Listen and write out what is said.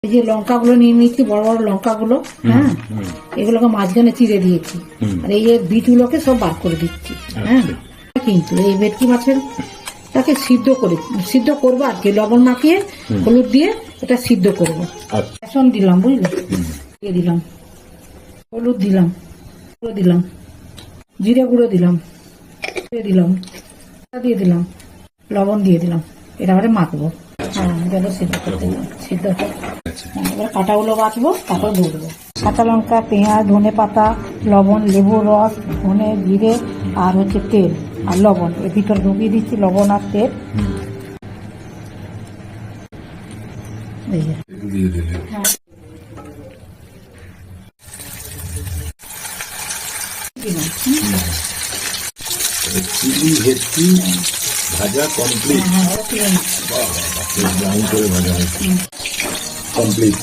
এই যে লঙ্কাগুলো নিয়ে নিচ্ছি, বড় বড় লঙ্কাগুলো, হ্যাঁ, এগুলোকে মাঝখানে চিড়ে দিয়েছি, আর এই যে বিটগুলোকে সব বার করে দিচ্ছি, হ্যাঁ। কিন্তু এই ভেটকি মাছের তাকে সিদ্ধ করবো আর কি, লবণ মাখিয়ে হলুদ দিয়ে এটা সিদ্ধ করবো। বেসন দিলাম, বুঝলে, দিয়ে দিলাম, হলুদ দিলাম, গুঁড়ো দিলাম, জিরে গুঁড়ো দিলাম, দিয়ে দিলাম, লবণ দিয়ে দিলাম, এটা আবার মাখবো। হ্যাঁ, যেন সিদ্ধ করতে সিদ্ধ হয়। এবার কাঁটাগুলো বাছবো, তারপর বলবো। কাঁচা লঙ্কা, পেঁয়াজ, ধনে পাতা, লবণ, লেবুর রস, ধনে, জিরে আর হচ্ছে তেল আর লবণ এর ভিতরে ঢুকিয়ে দিচ্ছি, লবণ আর তেল। হ্যাঁ, চিলি ভেটকি ভাজা কমপ্লিট। ব্রাউন করে ভাজা হয়েছে কমপ্লিট।